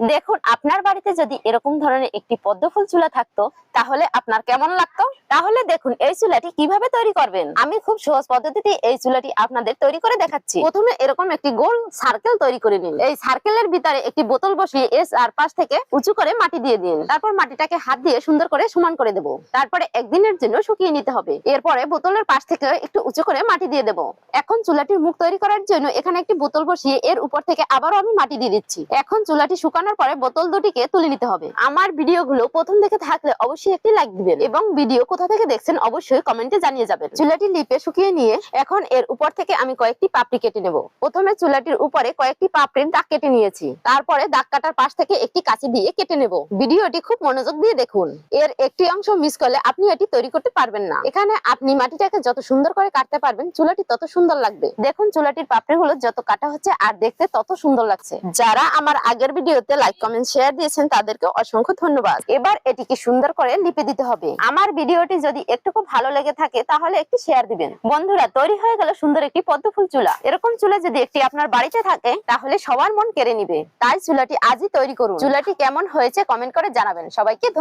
দেখুন, আপনার বাড়িতে যদি এরকম ধরনের একটি পদ্ম ফুল চুলা থাকতো তাহলে আপনার কেমন লাগতো? তাহলে দেখুন এই চুলাটি কিভাবে তৈরি করবেন। আমি খুব সহজ পদ্ধতিতে এই চুলাটি আপনাদের তৈরি করে দেখাচ্ছি। প্রথমে এরকম একটি গোল সার্কেল তৈরি করে নিন। এই সার্কেলের ভিতরে একটি বোতল বসিয়ে এস আর পাশ থেকে উঁচু করে মাটি দিয়ে দিন। তারপর মাটিটাকে হাত দিয়ে সুন্দর করে সমান করে দেব। তারপরে একদিনের জন্য শুকিয়ে নিতে হবে। এরপরে বোতলের পাশ থেকে একটু উঁচু করে মাটি দিয়ে দেব। এখন চুলাটির মুখ তৈরি করার জন্য এখানে একটি বোতল বসিয়ে এর উপর থেকে আবারও আমি মাটি দিয়ে দিচ্ছি। এখন চুলাটি শুকানোর পরে বোতল দুটিকে তুলে নিতে হবে। আমার ভিডিওগুলো প্রথম থেকে থাকলে অবশ্যই একটি লাইক দিবেন এবং ভিডিও কোথা থেকে দেখছেন অবশ্যই কমেন্টে জানিয়ে যাবেন। চুলাটি লিপে শুকিয়ে নিয়ে এখন এর উপর থেকে আমি কয়েকটি পাপড়ি কেটে নেব। প্রথমে চুলাটির উপরে কয়েকটি পাপড়ির দাগ কেটে নিয়েছি। তারপরে দাগ কাটার পাশ থেকে একটি কাঁচি দিয়ে কেটে নেব। ভিডিওটি খুব মনোযোগ দিয়ে দেখুন। এর একটি অংশ মিস করলে আপনি এটি তৈরি করতে পারবেন না। এখানে আপনি মাটিটাকে যত সুন্দর করে কাটতে পারবেন চুলাটি তত সুন্দর লাগবে। দেখুন চুলাটির পাপড়িগুলো যত কাটা হচ্ছে আর দেখতে তত সুন্দর লাগছে। যারা আমার আগের ভিডিওতে লাইক কমেন্ট শেয়ার দিয়েছেন তাদেরকে অসংখ্য ধন্যবাদ। এবার এটিকে সুন্দর করে লিপে দিতে হবে। আমার ভিডিওটি যদি একটুকু ভালো লেগে থাকে তাহলে একটি শেয়ার দিবেন। বন্ধুরা, তৈরি হয়ে গেল সুন্দর একটি পদ্ম ফুল চুলা। এরকম চুলা যদি একটি আপনার বাড়িতে থাকে তাহলে সবার মন কেড়ে নিবে। তাই চুলাটি আজই তৈরি করুন। চুলাটি কেমন হয়েছে কমেন্ট করে জানাবেন। সবাইকে